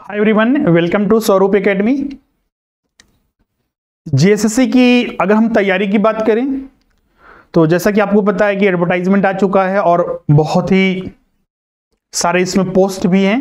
Hi everyone, welcome to स्वरूप academy. GSSC की अगर हम तैयारी की बात करें तो जैसा कि आपको पता है कि एडवर्टाइजमेंट आ चुका है और बहुत ही सारे इसमें पोस्ट भी हैं।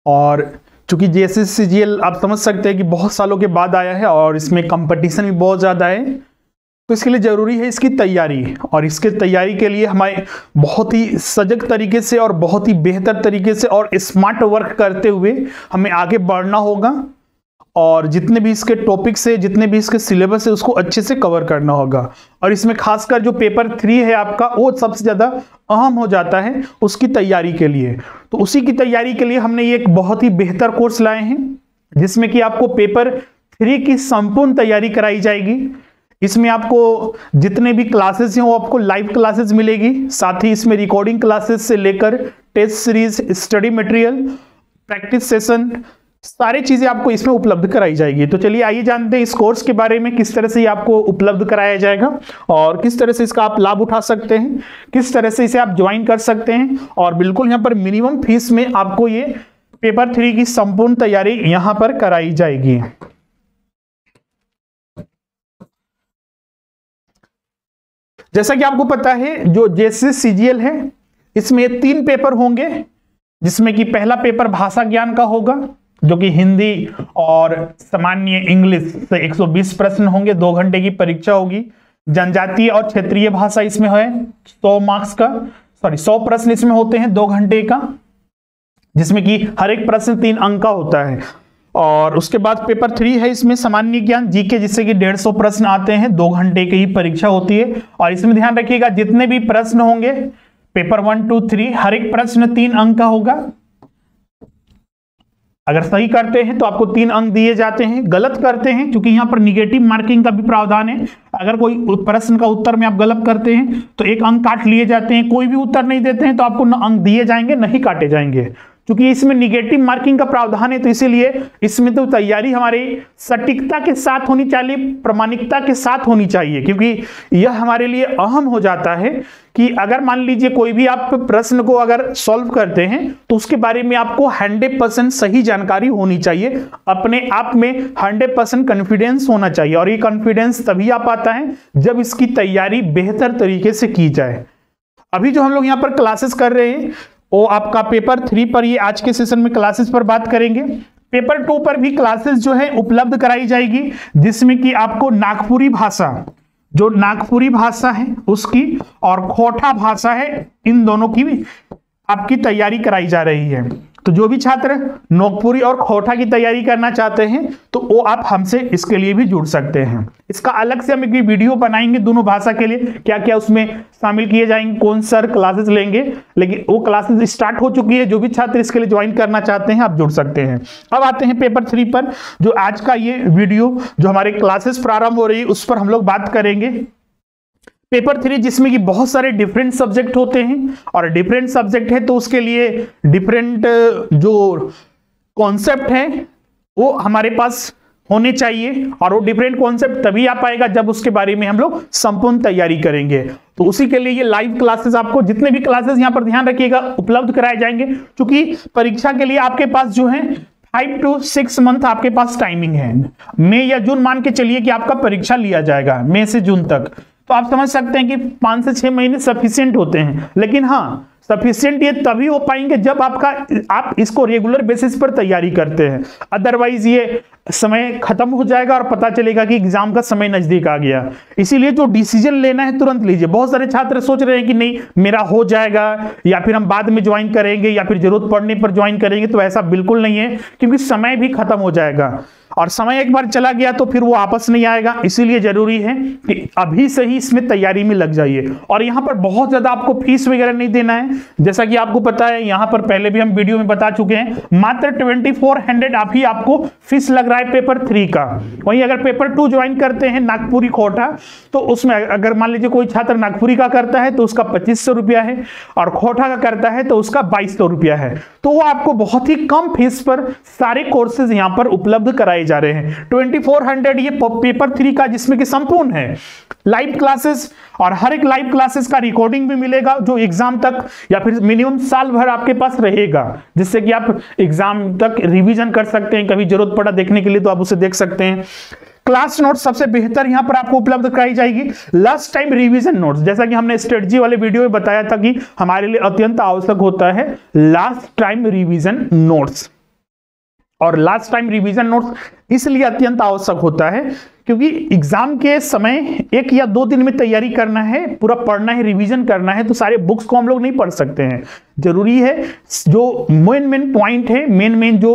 और चूंकि जीएसएससी सीजीएल आप समझ सकते हैं कि बहुत सालों के बाद आया है और इसमें कंपटीशन भी बहुत ज़्यादा है, तो इसके लिए ज़रूरी है इसकी तैयारी। और इसके तैयारी के लिए हमें बहुत ही सजग तरीके से और बहुत ही बेहतर तरीके से और स्मार्ट वर्क करते हुए हमें आगे बढ़ना होगा और जितने भी इसके टॉपिक्स है, जितने भी इसके सिलेबस है, उसको अच्छे से कवर करना होगा। और इसमें खासकर जो पेपर 3 है आपका, वो सबसे ज़्यादा अहम हो जाता है उसकी तैयारी के लिए। तो उसी की तैयारी के लिए हमने ये एक बहुत ही बेहतर कोर्स लाए हैं जिसमें कि आपको पेपर 3 की संपूर्ण तैयारी कराई जाएगी। इसमें आपको जितने भी क्लासेस हैं वो आपको लाइव क्लासेस मिलेगी, साथ ही इसमें रिकॉर्डिंग क्लासेस से लेकर test series, study material, practice session, सारी चीजें आपको इसमें उपलब्ध कराई जाएगी। तो चलिए आइए जानते हैं इस कोर्स के बारे में, किस तरह से ये आपको उपलब्ध कराया जाएगा और किस तरह से इसका आप लाभ उठा सकते हैं, किस तरह से इसे आप ज्वाइन कर सकते हैं। और बिल्कुल यहाँ पर मिनिमम फीस में आपको ये पेपर 3 की संपूर्ण तैयारी यहाँ पर कराई जाएगी। जैसा कि आपको पता है जो जेएसएससी सीजीएल है इसमें 3 पेपर होंगे, जिसमें कि पहला पेपर भाषा ज्ञान का होगा जो कि हिंदी और सामान्य इंग्लिश से 120 प्रश्न होंगे, 2 घंटे की परीक्षा होगी। जनजातीय और क्षेत्रीय भाषा इसमें है 100 मार्क्स का, 100 प्रश्न इसमें होते हैं 2 घंटे का, जिसमें कि हर एक प्रश्न 3 अंक का होता है। और उसके बाद पेपर 3 है इसमें सामान्य ज्ञान जीके, जिससे कि 150 प्रश्न आते हैं, 2 घंटे की ही परीक्षा होती है। और इसमें ध्यान रखिएगा जितने भी प्रश्न होंगे पेपर 1, 2, 3 हर एक प्रश्न 3 अंक का होगा। अगर सही करते हैं तो आपको 3 अंक दिए जाते हैं, गलत करते हैं क्योंकि यहाँ पर निगेटिव मार्किंग का भी प्रावधान है, अगर कोई प्रश्न का उत्तर में आप गलत करते हैं तो 1 अंक काट लिए जाते हैं। कोई भी उत्तर नहीं देते हैं तो आपको न अंक दिए जाएंगे नहीं काटे जाएंगे। क्योंकि इसमें निगेटिव मार्किंग का प्रावधान है तो इसीलिए इसमें तो तैयारी हमारी सटीकता के साथ होनी चाहिए, प्रामाणिकता के साथ होनी चाहिए, क्योंकि यह हमारे लिए अहम हो जाता है कि अगर मान लीजिए कोई भी आप प्रश्न को अगर सॉल्व करते हैं तो उसके बारे में आपको 100% सही जानकारी होनी चाहिए, अपने आप में 100% कॉन्फिडेंस होना चाहिए। और ये कॉन्फिडेंस तभी आ पाता है जब इसकी तैयारी बेहतर तरीके से की जाए। अभी जो हम लोग यहाँ पर क्लासेस कर रहे हैं वो आपका पेपर 3 पर, ये आज के सेशन में क्लासेस पर बात करेंगे। पेपर 2 पर भी क्लासेस जो है उपलब्ध कराई जाएगी, जिसमें कि आपको नागपुरी भाषा, जो नागपुरी भाषा है उसकी और खोटा भाषा है, इन दोनों की भी आपकी तैयारी कराई जा रही है। तो जो भी छात्र नागपुरी और खोटा की तैयारी करना चाहते हैं तो वो आप हमसे इसके लिए भी जुड़ सकते हैं। इसका अलग से हम एक वीडियो बनाएंगे दोनों भाषा के लिए, क्या क्या उसमें शामिल किए जाएंगे, कौन सर क्लासेस लेंगे, लेकिन वो क्लासेस स्टार्ट हो चुकी है। जो भी छात्र इसके लिए ज्वाइन करना चाहते हैं आप जुड़ सकते हैं। अब आते हैं पेपर 3 पर, जो आज का ये वीडियो जो हमारे क्लासेस प्रारंभ हो रही है उस पर हम लोग बात करेंगे। पेपर 3 जिसमें कि बहुत सारे डिफरेंट सब्जेक्ट होते हैं और डिफरेंट सब्जेक्ट है तो उसके लिए डिफरेंट जो कॉन्सेप्ट है वो हमारे पास होने चाहिए, और वो डिफरेंट कॉन्सेप्ट तभी आ पाएगा जब उसके बारे में हम लोग संपूर्ण तैयारी करेंगे। तो उसी के लिए ये लाइव क्लासेस, आपको जितने भी क्लासेस यहाँ पर ध्यान रखिएगा उपलब्ध कराए जाएंगे, क्योंकि परीक्षा के लिए आपके पास जो है 5 to 6 मंथ आपके पास टाइमिंग है। मई या जून मान के चलिए कि आपका परीक्षा लिया जाएगा, मई से जून तक। तो आप समझ सकते हैं कि 5 से 6 महीने सफिशिएंट होते हैं, लेकिन हाँ सफिशिएंट ये तभी हो पाएंगे जब आप इसको रेगुलर बेसिस पर तैयारी करते हैं। अदरवाइज ये समय खत्म हो जाएगा और पता चलेगा कि एग्जाम का समय नजदीक आ गया। इसीलिए जो डिसीजन लेना है तुरंत लीजिए। बहुत सारे छात्र सोच रहे हैं कि नहीं मेरा हो जाएगा या फिर हम बाद में ज्वाइन करेंगे या फिर जरूरत पड़ने पर ज्वाइन करेंगे, तो ऐसा बिल्कुल नहीं है, क्योंकि समय भी खत्म हो जाएगा और समय एक बार चला गया तो फिर वो वापस नहीं आएगा। इसीलिए जरूरी है कि अभी से ही इसमें तैयारी में लग जाइए। और यहाँ पर बहुत ज्यादा आपको फीस वगैरह नहीं देना है, जैसा कि आपको पता है यहाँ पर पहले भी हम वीडियो में बता चुके हैं, मात्र 2400 आप ही आपको फीस लग रहा है पेपर 3 का। वहीं अगर पेपर 2 ज्वाइन करते हैं नागपुरी कोटा, तो उसमें अगर मान लीजिए कोई छात्र नागपुरी का करता है तो उसका 2500 रुपया है, और खोटा का करता है तो उसका 2200 रुपया है। तो वो आपको बहुत ही कम फीस पर सारे कोर्सेज यहां पर उपलब्ध कराए जा रहे हैं। 2400 ये पेपर 3 का, जिसमें कि संपूर्ण है लाइव क्लासेस, और हर एक लाइव क्लासेस का रिकॉर्डिंग भी मिलेगा जो एग्जाम तक या फिर मिनिमम साल भर आपके पास रहेगा, जिससे कि आप एग्जाम तक रिवीजन कर सकते हैं। कभी जरूरत पड़ा देखने के लिए तो आप उसे देख सकते हैं। क्लास नोट सबसे बेहतर यहां पर आपको उपलब्ध कराई जाएगी। लास्ट टाइम रिवीजन नोट्स, जैसा कि हमने स्ट्रेटजी वाले वीडियो में बताया था कि हमारे लिए अत्यंत आवश्यक होता है लास्ट टाइम रिवीजन नोट्स। और लास्ट टाइम रिवीजन नोट्स इसलिए अत्यंत आवश्यक होता है क्योंकि एग्जाम के समय 1 या 2 दिन में तैयारी करना है, पूरा पढ़ना है, रिवीजन करना है, तो सारे बुक्स को हम लोग नहीं पढ़ सकते हैं। जरूरी है जो मेन पॉइंट है, मेन जो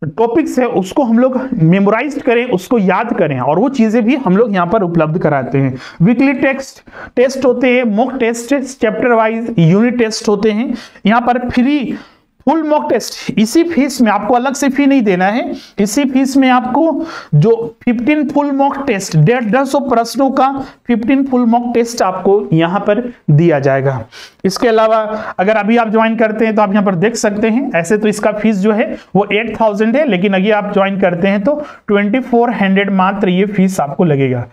टॉपिक्स है उसको हम लोग मेमोराइज करें, उसको याद करें, और वो चीजें भी हम लोग यहाँ पर उपलब्ध कराते हैं। वीकली टेस्ट होते हैं, mock test, chapter wise unit test होते हैं। यहाँ पर फ्री फुल मॉक टेस्ट, इसी फीस में, आपको अलग से फी नहीं देना है, इसी फीस में आपको जो 15 फुल मॉक टेस्ट 150 प्रश्नों का 15 फुल मॉक टेस्ट आपको यहां पर दिया जाएगा। इसके अलावा अगर अभी आप ज्वाइन करते हैं तो आप यहां पर देख सकते हैं, ऐसे तो इसका फीस जो है वो 8000 है, लेकिन अगर आप ज्वाइन करते हैं तो 2400 मात्र ये फीस आपको लगेगा।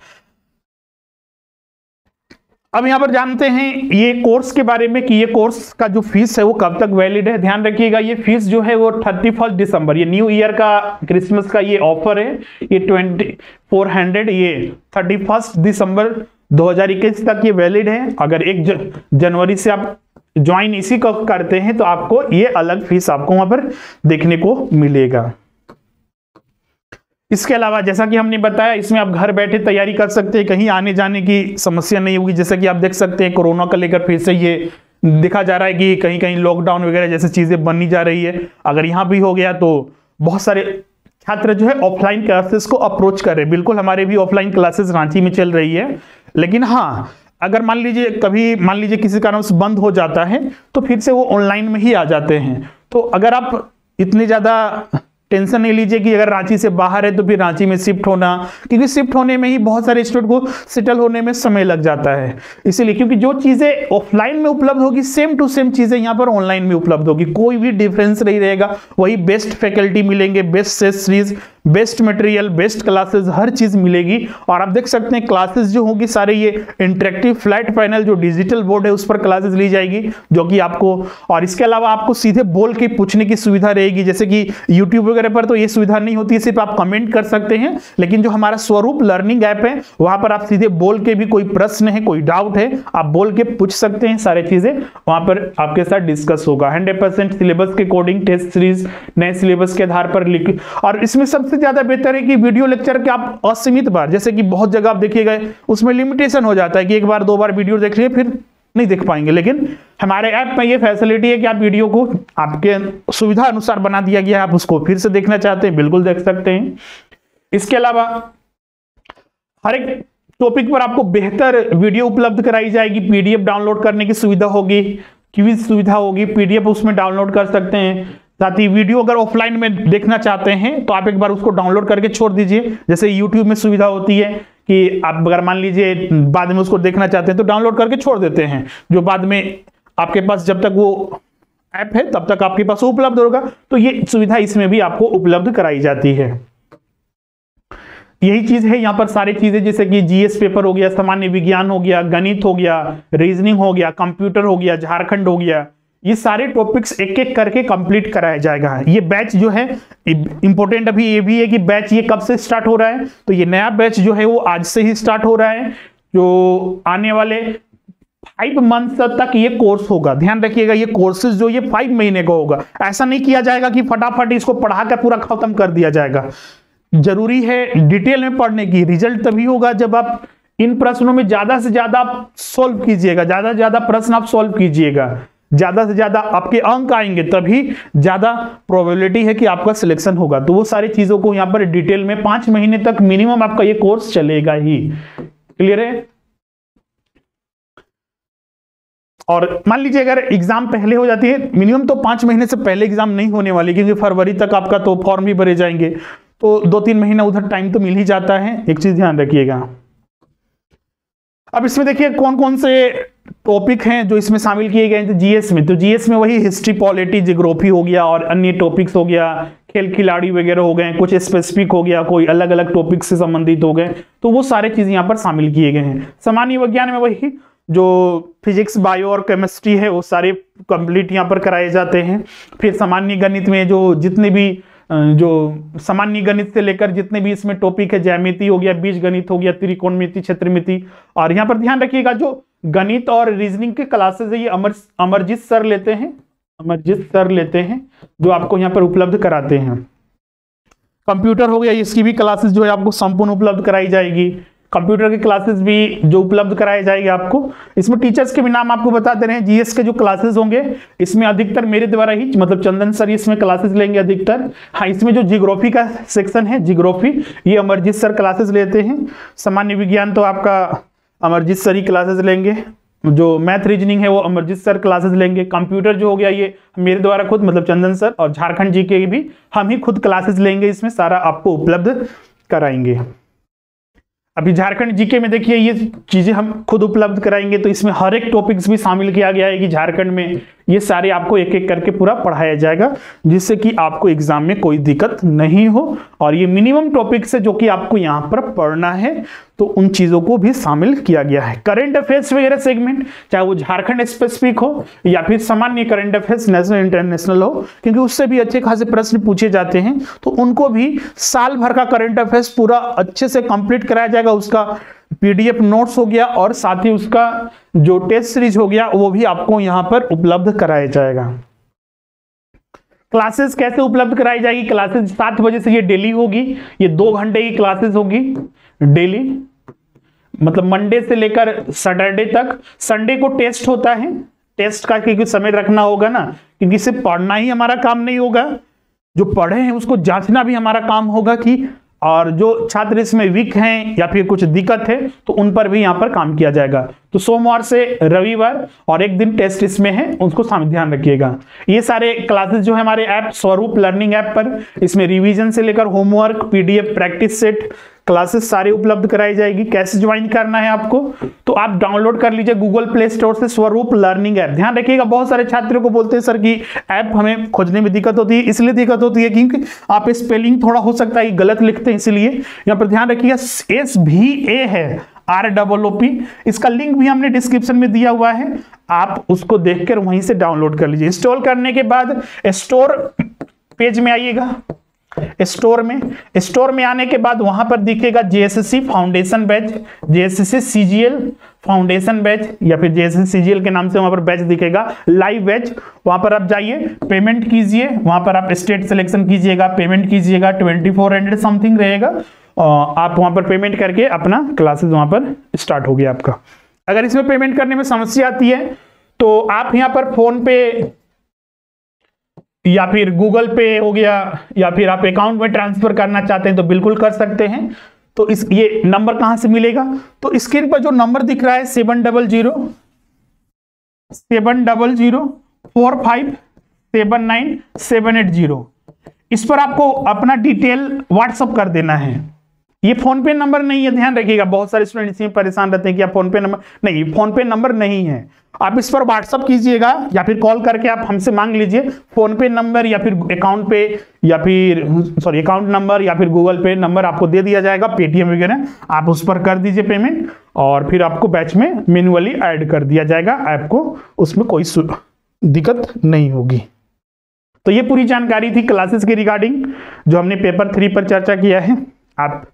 अब यहां पर जानते हैं ये कोर्स के बारे में कि ये कोर्स का जो फीस है वो कब तक वैलिड है। ध्यान रखिएगा, ये फीस जो है वो 31 दिसंबर, ये न्यू ईयर का, क्रिसमस का ये ऑफर है, ये 2400 ये 31 दिसंबर 2021 तक ये वैलिड है। अगर 1 जनवरी से आप ज्वाइन इसी को करते हैं तो आपको ये अलग फीस आपको वहां पर देखने को मिलेगा। इसके अलावा जैसा कि हमने बताया, इसमें आप घर बैठे तैयारी कर सकते हैं, कहीं आने जाने की समस्या नहीं होगी। जैसा कि आप देख सकते हैं कोरोना को लेकर फिर से ये दिखा जा रहा है कि कहीं कहीं लॉकडाउन वगैरह जैसी चीजें बननी जा रही है। अगर यहाँ भी हो गया तो बहुत सारे छात्र जो है ऑफलाइन क्लासेस को अप्रोच कर रहे हैं। बिल्कुल हमारे भी ऑफलाइन क्लासेस रांची में चल रही है, लेकिन हाँ अगर मान लीजिए किसी कारण से बंद हो जाता है तो फिर से वो ऑनलाइन में ही आ जाते हैं। तो अगर आप इतने ज्यादा टेंशन नहीं लीजिए कि अगर रांची से बाहर है तो फिर रांची में शिफ्ट होना, क्योंकि शिफ्ट होने में ही बहुत सारे स्टूडेंट को सेटल होने में समय लग जाता है। इसीलिए क्योंकि जो चीजें ऑफलाइन में उपलब्ध होगी सेम टू सेम चीजें यहाँ पर ऑनलाइन में उपलब्ध होगी, कोई भी डिफरेंस नहीं रहेगा। वही बेस्ट फैकल्टी मिलेंगे, बेस्ट सेस series, best material, best classes, हर चीज मिलेगी। और आप देख सकते हैं क्लासेस जो होगी सारे ये इंटरेक्टिव फ्लैट पैनल जो डिजिटल बोर्ड है उस पर क्लासेस ली जाएगी, जो कि आपको, और इसके अलावा आपको सीधे बोल के पूछने की सुविधा रहेगी। जैसे कि यूट्यूब वगैरह पर तो ये सुविधा नहीं होती है, सिर्फ आप कमेंट कर सकते हैं, लेकिन जो हमारा स्वरूप लर्निंग ऐप है वहां पर आप सीधे बोल के भी, कोई प्रश्न है, कोई डाउट है, आप बोल के पूछ सकते हैं। सारी चीजें वहां पर आपके साथ डिस्कस होगा। 100% सिलेबस के कोडिंग टेस्ट सीरीज नए सिलेबस के आधार पर लिख, और इसमें सबसे ज्यादा बेहतर है कि वीडियो लेक्चर के आप असीमित बार, जैसे कि बहुत जगह आप देखिएगा उसमें लिमिटेशन हो जाता है कि 1 बार 2 बार वीडियो देख लिए फिर नहीं देख पाएंगे, लेकिन हमारे ऐप में ये फैसिलिटी है कि आप वीडियो को आपके सुविधा अनुसार बना दिया गया है, आप उसको फिर से देखना चाहते हैं बिल्कुल देख सकते हैं। इसके अलावा हर एक टॉपिक पर आपको बेहतर वीडियो उपलब्ध कराई जाएगी, पीडीएफ डाउनलोड करने की सुविधा होगी, क्विज सुविधा होगी, पीडीएफ उसमें डाउनलोड कर सकते हैं। साथ ही वीडियो अगर ऑफलाइन में देखना चाहते हैं तो आप एक बार उसको डाउनलोड करके छोड़ दीजिए, जैसे यूट्यूब में सुविधा होती है कि आप अगर मान लीजिए बाद में उसको देखना चाहते हैं तो डाउनलोड करके छोड़ देते हैं, जो बाद में आपके पास जब तक वो ऐप है तब तक आपके पास उपलब्ध होगा। तो ये सुविधा इसमें भी आपको उपलब्ध कराई जाती है। यही चीज है यहाँ पर सारी चीजें, जैसे कि जीएस पेपर हो गया, सामान्य विज्ञान हो गया, गणित हो गया, रीजनिंग हो गया, कंप्यूटर हो गया, झारखंड हो गया, ये सारे टॉपिक्स एक एक करके कंप्लीट कराया जाएगा। ये बैच जो है इंपॉर्टेंट अभी ये भी है कि बैच ये कब से स्टार्ट हो रहा है, तो ये नया बैच जो है वो आज से ही स्टार्ट हो रहा है, जो आने वाले 5 मंथ तक ये कोर्स होगा। ध्यान रखिएगा ये कोर्सेज जो ये 5 महीने का होगा, ऐसा नहीं किया जाएगा कि फटाफट इसको पढ़ाकर पूरा खत्म कर दिया जाएगा। जरूरी है डिटेल में पढ़ने की, रिजल्ट तभी होगा जब आप इन प्रश्नों में ज्यादा से ज्यादा आप सोल्व कीजिएगा, ज्यादा से ज्यादा प्रश्न आप सोल्व कीजिएगा, ज्यादा से ज्यादा आपके अंक आएंगे, तभी ज्यादा प्रोबेबिलिटी है कि आपका सिलेक्शन होगा। तो वो सारी चीजों को यहाँ पर डिटेल में 5 महीने तक मिनिमम आपका ये कोर्स चलेगा ही। क्लियर है? और मान लीजिए अगर एग्जाम पहले हो जाती है, मिनिमम तो 5 महीने से पहले एग्जाम नहीं होने वाली, क्योंकि फरवरी तक आपका तो फॉर्म भी भरे जाएंगे, तो 2-3 महीना उधर टाइम तो मिल ही जाता है, एक चीज ध्यान रखिएगा। अब इसमें देखिए कौन कौन से टॉपिक हैं जो इसमें शामिल किए गए हैं जीएस में। तो जीएस में वही हिस्ट्री, पॉलिटी, जियोग्राफी हो गया और अन्य टॉपिक्स हो गया, खेल खिलाड़ी वगैरह हो गए, कुछ स्पेसिफिक हो गया, कोई अलग अलग टॉपिक से संबंधित हो गए, तो वो सारे चीज यहाँ पर शामिल किए गए हैं। सामान्य विज्ञान में वही जो फिजिक्स, बायो और केमिस्ट्री है वो सारे कंप्लीट यहाँ पर कराए जाते हैं। फिर सामान्य गणित में जो जितने भी जो सामान्य गणित से लेकर जितने भी इसमें टॉपिक है, ज्यामिति हो गया, बीज गणित हो गया, त्रिकोणमिति, क्षेत्रमिति, और यहाँ पर ध्यान रखिएगा जो गणित और रीजनिंग के क्लासेस है ये अमरजीत सर लेते हैं, अमरजीत सर लेते हैं जो आपको यहाँ पर उपलब्ध कराते हैं। कंप्यूटर हो गया, इसकी भी क्लासेस जो है आपको संपूर्ण उपलब्ध कराई जाएगी। कंप्यूटर की क्लासेस भी जो उपलब्ध कराए जाएंगे आपको। इसमें टीचर्स के भी नाम आपको बता दे रहे हैं। जीएस के जो क्लासेस होंगे इसमें अधिकतर मेरे द्वारा ही, मतलब चंदन सर इसमें क्लासेस लेंगे अधिकतर। हाँ, इसमें जो जियोग्राफी का सेक्शन है, जियोग्राफी, ये अमरजीत सर क्लासेस लेते हैं। सामान्य विज्ञान तो आपका अमरजीत सर ही क्लासेस लेंगे। जो मैथ रीजनिंग है वो अमरजीत सर क्लासेस लेंगे। कंप्यूटर जो हो गया ये मेरे द्वारा खुद, मतलब चंदन सर, और झारखंड जीके की भी हम ही खुद क्लासेस लेंगे, इसमें सारा आपको उपलब्ध कराएंगे। अभी झारखंड जीके में देखिए ये चीजें हम खुद उपलब्ध कराएंगे, तो इसमें हर एक टॉपिक्स भी शामिल किया गया है कि झारखंड में ये सारे आपको एक एक करके पूरा पढ़ाया जाएगा, जिससे कि आपको एग्जाम में कोई दिक्कत नहीं हो। और ये मिनिमम टॉपिक्स है जो कि आपको यहाँ पर पढ़ना है, तो उन चीजों को भी शामिल किया गया है। करंट अफेयर्स वगैरह सेगमेंट, चाहे वो झारखंड स्पेसिफिक हो या फिर सामान्य करंट अफेयर्स नेशनल इंटरनेशनल हो, क्योंकि उससे भी अच्छे खासे प्रश्न पूछे जाते हैं, तो उनको भी साल भर का करंट अफेयर्स पूरा अच्छे से कंप्लीट कराया जाएगा। उसका पीडीएफ नोट्स हो गया और साथ ही उसका जो टेस्ट सीरीज हो गया वो भी आपको यहां पर उपलब्ध कराया जाएगा। क्लासेस कैसे उपलब्ध कराई जाएगी? क्लासेस 7 बजे से ये डेली होगी, ये 2 घंटे की क्लासेस होगी डेली, मतलब मंडे से लेकर सैटरडे तक। संडे को टेस्ट होता है, टेस्ट का क्योंकि समय रखना होगा ना, क्योंकि सिर्फ पढ़ना ही हमारा काम नहीं होगा, जो पढ़े हैं उसको जांचना भी हमारा काम होगा कि, और जो छात्र इसमें वीक हैं या फिर कुछ दिक्कत है तो उन पर भी यहाँ पर काम किया जाएगा। तो सोमवार से रविवार और एक दिन टेस्ट इसमें है, उसको ध्यान रखिएगा। ये सारे क्लासेस जो है हमारे ऐप स्वरूप लर्निंग ऐप पर, इसमें रिवीजन से लेकर homework, PDF, practice set classes सारे उपलब्ध कराई जाएगी। कैसे ज्वाइन करना है आपको? तो आप डाउनलोड कर लीजिए गूगल प्ले स्टोर से स्वरूप लर्निंग ऐप। ध्यान रखिएगा, बहुत सारे छात्रों को बोलते हैं सर कि ऐप हमें खोजने में दिक्कत होती है। इसलिए दिक्कत होती है क्योंकि आप स्पेलिंग थोड़ा हो सकता है गलत लिखते हैं, इसलिए यहाँ पर ध्यान रखिएगा। SVA है, ROOP, इसका लिंक भी हमने डिस्क्रिप्शन में दिया हुआ है, आप उसको देखकर वहीं से डाउनलोड कर लीजिए। इंस्टॉल करने के बाद स्टोर पेज में आइएगा, स्टोर में आने के बाद वहां पर दिखेगा JSSC foundation batch, JSSC CGL foundation batch, या फिर JSSC CGL के नाम से वहां पर बैच दिखेगा, लाइव बैच। वहां पर आप जाइए, पेमेंट कीजिए, वहां पर आप स्टेट सिलेक्शन कीजिएगा, पेमेंट कीजिएगा, 2400 समथिंग रहेगा। आप वहां पर पेमेंट करके अपना क्लासेस वहां पर स्टार्ट हो गया आपका। अगर इसमें पेमेंट करने में समस्या आती है तो आप यहाँ पर फोन पे या फिर गूगल पे हो गया, या फिर आप अकाउंट में ट्रांसफर करना चाहते हैं तो बिल्कुल कर सकते हैं। तो इस ये नंबर कहां से मिलेगा? तो स्क्रीन पर जो नंबर दिख रहा है 700-4579-780, इस पर आपको अपना डिटेल व्हाट्सअप कर देना है। ये फोन पे नंबर नहीं है, ध्यान रखिएगा। बहुत सारे स्टूडेंट इसमें परेशान रहते हैं कि आप फोन पे नंबर नहीं, फोन पे नंबर नहीं है। आप इस पर व्हाट्सअप कीजिएगा या फिर कॉल करके आप हमसे मांग लीजिए फोन पे नंबर, या फिर अकाउंट पे, या फिर अकाउंट नंबर, या फिर गूगल पे नंबर आपको दे दिया जाएगा, पेटीएम वगैरह, आप उस पर कर दीजिए पेमेंट, और फिर आपको बैच में मैन्युअली ऐड कर दिया जाएगा। आपको उसमें कोई दिक्कत नहीं होगी। तो ये पूरी जानकारी थी क्लासेस के रिगार्डिंग जो हमने पेपर 3 पर चर्चा किया है। आप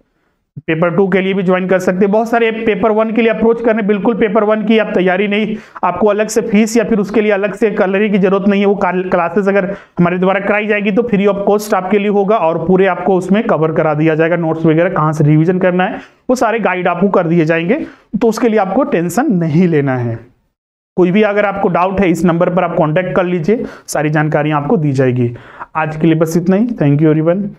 पेपर 2 के लिए भी ज्वाइन कर सकते हैं। बहुत सारे पेपर 1 के लिए अप्रोच करने, बिल्कुल पेपर 1 की आप तैयारी नहीं, आपको अलग से फीस या फिर उसके लिए अलग से करने की जरूरत नहीं है। वो क्लासेस अगर हमारे द्वारा कराई जाएगी तो फ्री ऑफ कॉस्ट आपके लिए होगा, और पूरे आपको उसमें कवर करा दिया जाएगा। नोट्स वगैरह कहाँ से रिविजन करना है वो सारे गाइड आपको कर दिए जाएंगे, तो उसके लिए आपको टेंशन नहीं लेना है। कोई भी अगर आपको डाउट है इस नंबर पर आप कॉन्टैक्ट कर लीजिए, सारी जानकारियां आपको दी जाएगी। आज के लिए बस इतना ही। Thank you everyone.